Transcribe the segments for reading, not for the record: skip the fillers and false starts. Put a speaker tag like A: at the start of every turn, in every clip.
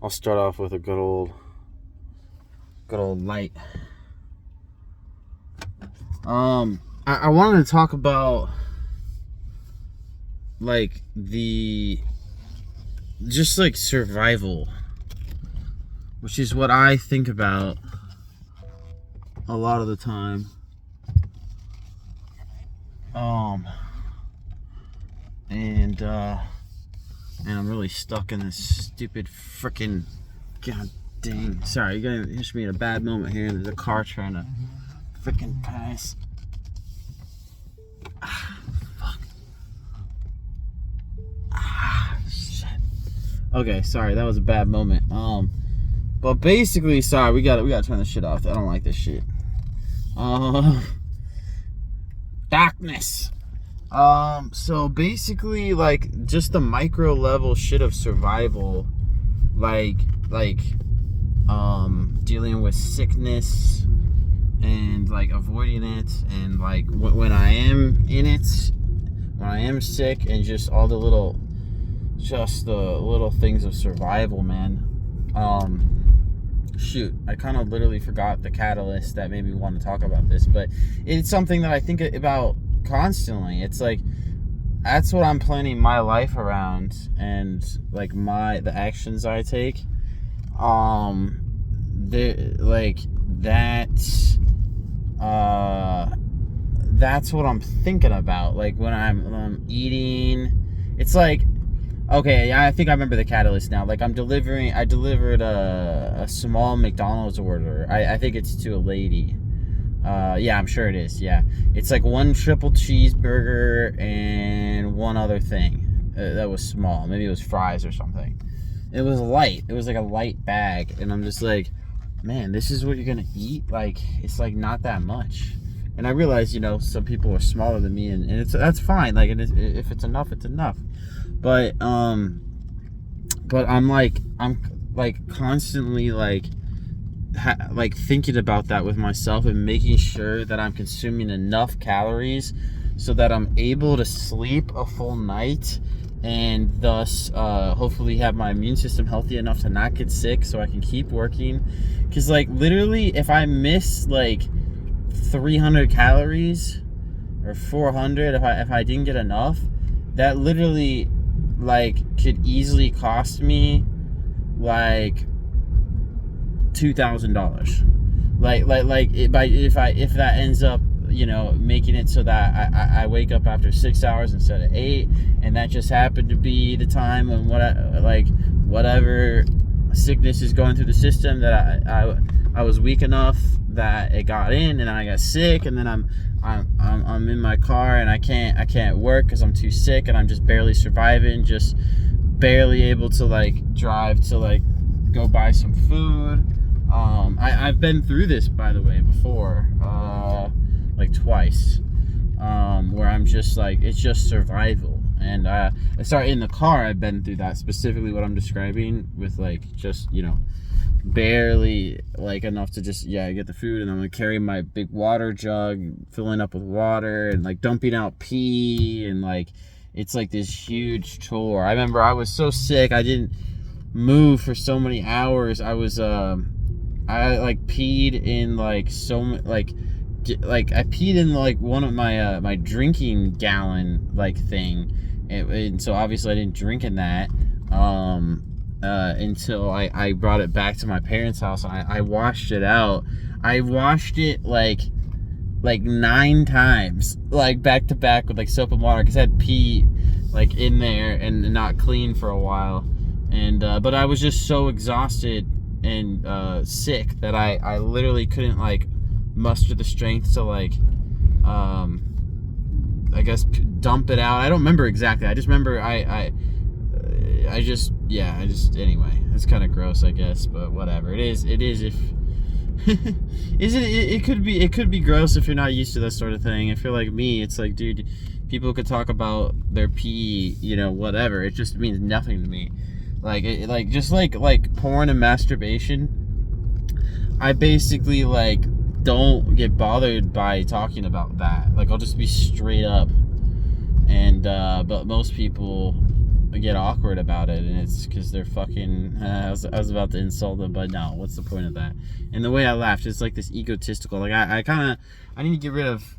A: I'll start off with a good old light. I wanted to talk about like just like survival, which is what I think about a lot of the time. And I'm really stuck in this stupid freaking god dang. Sorry, you're gonna hit me at a bad moment here. There's a car trying to freaking pass. Fuck. Shit. Okay, sorry, that was a bad moment. But basically, sorry, we gotta turn this shit off. I don't like this shit. Darkness. So basically, like, just the micro level shit of survival, like, dealing with sickness and, like, avoiding it, and, like, when I am in it, when I am sick, and just all the little things of survival, man. Shoot, I kind of literally forgot the catalyst that made me want to talk about this, but it's something that I think about constantly. It's like, that's what I'm planning my life around, and like the actions I take. That's what I'm thinking about. Like when I'm eating, it's like, okay, yeah, I think I remember the catalyst now. Like I delivered a small McDonald's order. I think it's to a lady. Yeah, I'm sure it is. Yeah, it's like one triple cheeseburger and one other thing that was small. Maybe it was fries or something. It was light. It was like a light bag, and I'm just like, man, this is what you're gonna eat? Like, it's like not that much. And I realize, some people are smaller than me, and that's fine. Like, if it's enough, it's enough. But I'm constantly like thinking about that with myself, and making sure that I'm consuming enough calories so that I'm able to sleep a full night, and thus hopefully have my immune system healthy enough to not get sick, so I can keep working. Because like literally, if I miss like 300 calories or 400, if I didn't get enough, that literally like could easily cost me like $2,000. If that ends up making it so that I wake up after 6 hours instead of 8, and that just happened to be the time when whatever sickness is going through the system, that I was weak enough that it got in, and I got sick, and then I'm in my car, and I can't work because I'm too sick, and I'm just barely surviving, just barely able to like drive to like go buy some food. I've been through this, by the way, before, like twice, where I'm just like, it's just survival. And in the car, I've been through that, specifically what I'm describing, with like just barely like enough to just get the food, and I'm gonna carry my big water jug, filling up with water, and like dumping out pee, and like it's like this huge chore. I remember I was so sick, I didn't move for so many hours. I was I like peed in like I peed in like one of my my drinking gallon like thing, and so obviously I didn't drink in that until I brought it back to my parents' house, and I washed it out. I washed it like 9 times, like back to back, with like soap and water, because I had pee like in there and not clean for a while. And but I was just so exhausted and sick that I literally couldn't like muster the strength to like I guess dump it out. I don't remember exactly. I just remember anyway, it's kind of gross, I guess, but whatever. It is if it could be gross if you're not used to that sort of thing. If you're like me, it's like, dude, people could talk about their pee, whatever. It just means nothing to me. Like porn and masturbation, I basically like don't get bothered by talking about that. Like, I'll just be straight up. And but most people get awkward about it, and it's because they're fucking. I was about to insult them, but no. What's the point of that? And the way I laughed, it's like this egotistical. Like I need to get rid of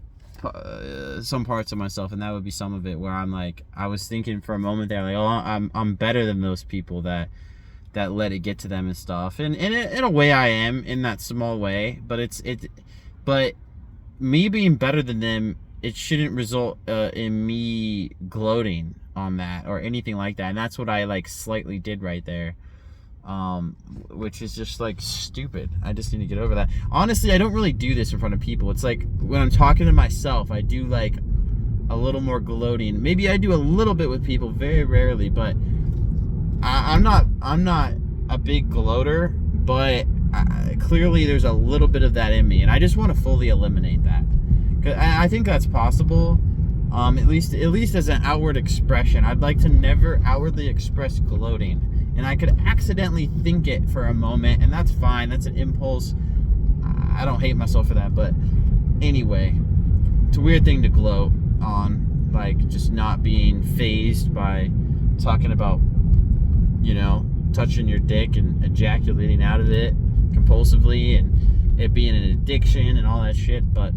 A: some parts of myself, and that would be some of it. Where I'm like, I was thinking for a moment there, like, oh, I'm better than those people that let it get to them and stuff. And in a way, I am in that small way. But but me being better than them, it shouldn't result in me gloating on that or anything like that. And that's what I like slightly did right there, which is just like stupid. I just need to get over that. Honestly, I don't really do this in front of people. It's like when I'm talking to myself, I do like a little more gloating. Maybe I do a little bit with people, very rarely, but I'm not a big gloater, but clearly there's a little bit of that in me, and I just want to fully eliminate that. 'Cause I think that's possible. At least as an outward expression. I'd like to never outwardly express gloating. And I could accidentally think it for a moment, and that's fine. That's an impulse. I don't hate myself for that. But anyway, it's a weird thing to gloat on. Like, just not being fazed by talking about, touching your dick and ejaculating out of it compulsively, and it being an addiction and all that shit. But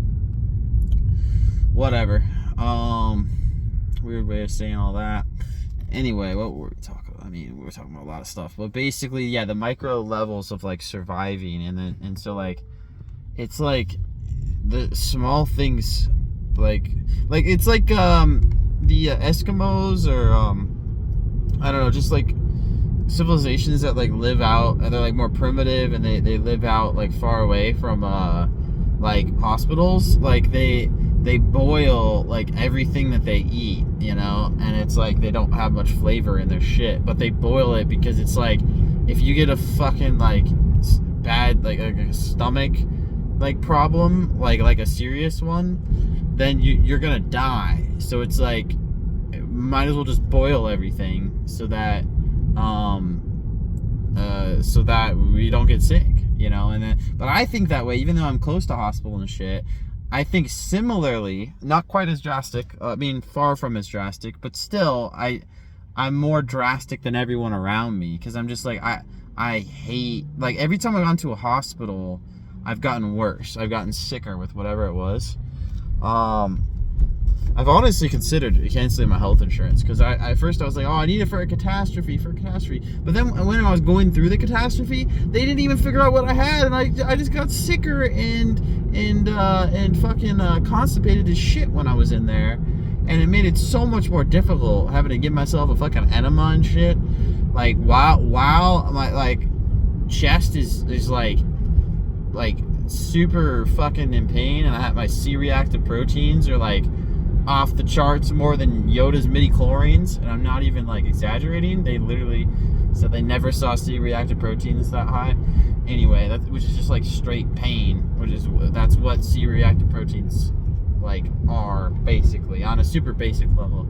A: whatever. Weird way of saying all that. Anyway, what were we talking about? I mean, we were talking about a lot of stuff, but basically, yeah, the micro levels of like surviving, and so like, it's like the small things, like it's like the Eskimos, or I don't know, just like civilizations that like live out, and they're like more primitive, and they live out like far away from like hospitals. Like they boil like everything that they eat, and it's like they don't have much flavor in their shit, but they boil it because it's like, if you get a fucking like bad like a stomach like problem, like a serious one, then you're gonna die. So it's like, might as well just boil everything so that we don't get sick, and then, but I think that way, even though I'm close to hospital and shit. I think similarly, not quite as drastic, far from as drastic, but still, I'm more drastic than everyone around me, because I'm just like, I hate, like, every time I've gone to a hospital, I've gotten worse. I've gotten sicker with whatever it was. I've honestly considered canceling my health insurance, because at first I was like, oh, I need it for a catastrophe. But then when I was going through the catastrophe, they didn't even figure out what I had, and I just got sicker and fucking constipated as shit when I was in there, and it made it so much more difficult having to give myself a fucking enema and shit. Like while my like chest is like super fucking in pain, and I have my C-reactive proteins are like off the charts more than Yoda's midi-chlorians, and I'm not even like exaggerating. They literally said they never saw C-reactive proteins that high. Anyway, which is just like straight pain, that's what C-reactive proteins like are basically on a super basic level,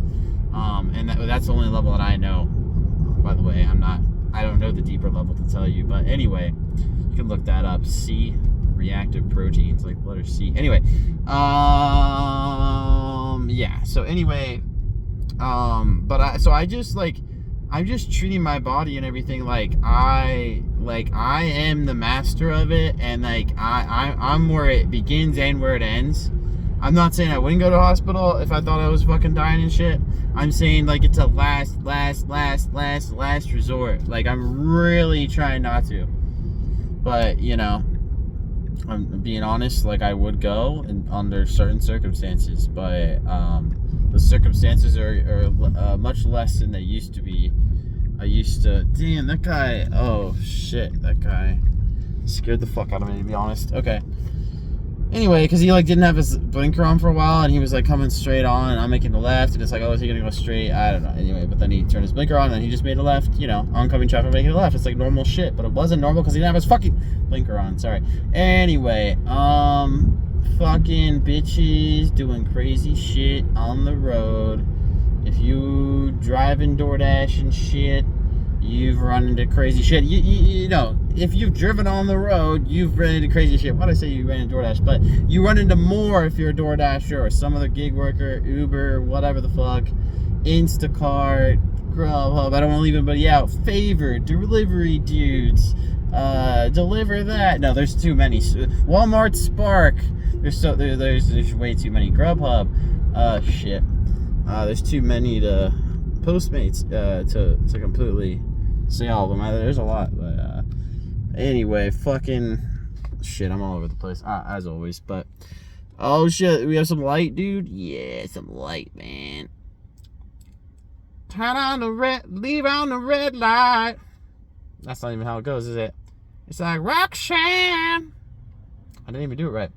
A: and that's the only level that I know. By the way, I don't know the deeper level to tell you, but anyway, you can look that up. C-reactive proteins, like the letter C. Anyway, yeah, so anyway, I'm just treating my body and everything like I am the master of it, and like I'm where it begins and where it ends. I'm not saying I wouldn't go to hospital if I thought I was fucking dying and shit. I'm saying like it's a last resort. Like, I'm really trying not to, but I'm being honest, like, I would go under certain circumstances, but the circumstances are much less than they used to be. Damn, that guy, oh shit, that guy scared the fuck out of me, to be honest. Okay. Anyway, because he like didn't have his blinker on for a while, and he was like coming straight on, and I'm making the left, and it's like, oh, is he gonna go straight? I don't know. Anyway, but then he turned his blinker on, and then he just made a left, oncoming traffic making a left. It's like normal shit, but it wasn't normal because he didn't have his fucking blinker on. Sorry. Anyway, fucking bitches doing crazy shit on the road. If you driving DoorDash and shit, you've run into crazy shit. If you've driven on the road, you've run into crazy shit. Why'd I say you ran into DoorDash? But you run into more if you're a DoorDasher or some other gig worker, Uber, whatever the fuck, Instacart, Grubhub. I don't want to leave anybody out. Favor, delivery dudes. Deliver that. No, there's too many. Walmart Spark. There's way too many. Grubhub. Shit. There's too many to Postmates to completely say all of them. There's a lot, but anyway, fucking shit. I'm all over the place as always. But oh shit, we have some light, dude. Yeah, some light, man. Turn on the red, leave on the red light. That's not even how it goes, is it? It's like Roxanne. I didn't even do it right.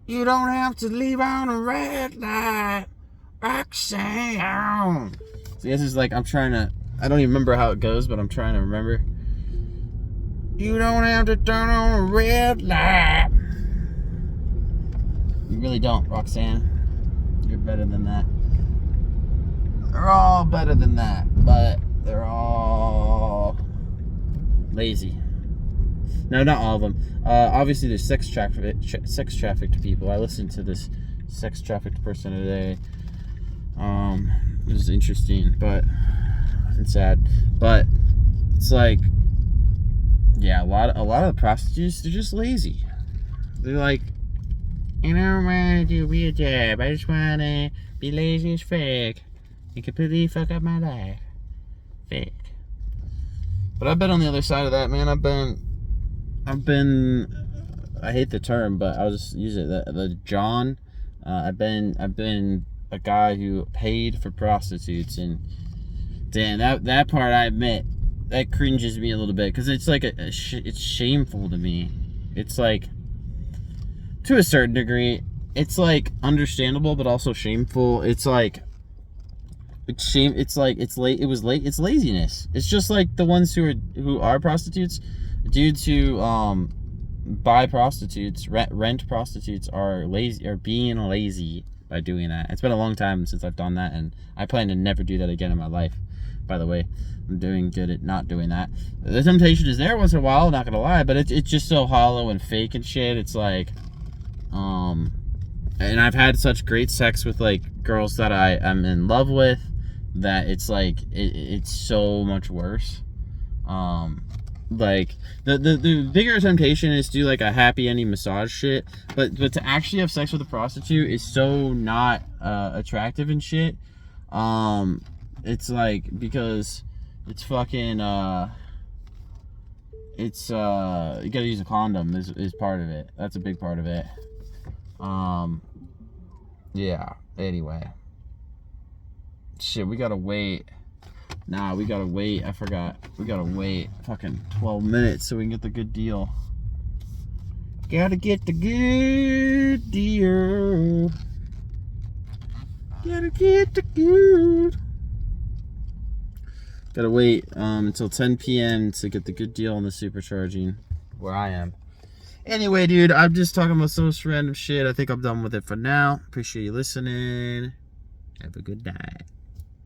A: You don't have to leave on a red light, Roxanne. See, this is like, I don't even remember how it goes, but I'm trying to remember. You don't have to turn on a red light. You really don't, Roxanne. You're better than that. They're all better than that, but they're all lazy. No, not all of them. Obviously, there's sex trafficked people. I listened to this sex trafficked person today. It was interesting, and sad. But it's like, yeah, a lot of the prostitutes, they're just lazy. They're like, I don't want to do a real job. I just want to be lazy as fuck and completely fuck up my life. Fuck. But I've been on the other side of that, man. I've been, I hate the term, but I'll just use it. The John. I've been a guy who paid for prostitutes, and damn, that part, I admit, that cringes me a little bit, because it's like it's shameful to me. It's like, to a certain degree, it's like understandable, but also shameful. It's like, it's laziness. It's just like the ones who are prostitutes, dudes who buy prostitutes, rent prostitutes, are being lazy by doing that. It's been a long time since I've done that, and I plan to never do that again in my life. By the way, I'm doing good at not doing that. The temptation is there once in a while, not gonna lie, but it's just so hollow and fake and shit. It's like, and I've had such great sex with like girls that I'm in love with, that it's like it's so much worse. Like the bigger temptation is to do like a happy ending massage shit, but to actually have sex with a prostitute is so not attractive and shit. It's like, because it's fucking it's you gotta use a condom is part of it. That's a big part of it. Yeah, anyway, shit, we gotta wait. I forgot. We gotta wait fucking 12 minutes so we can get the good deal. Gotta get the good deal. Gotta get the good. Gotta wait until 10 p.m. to get the good deal on the supercharging where I am. Anyway, dude, I'm just talking about so random shit. I think I'm done with it for now. Appreciate you listening. Have a good night.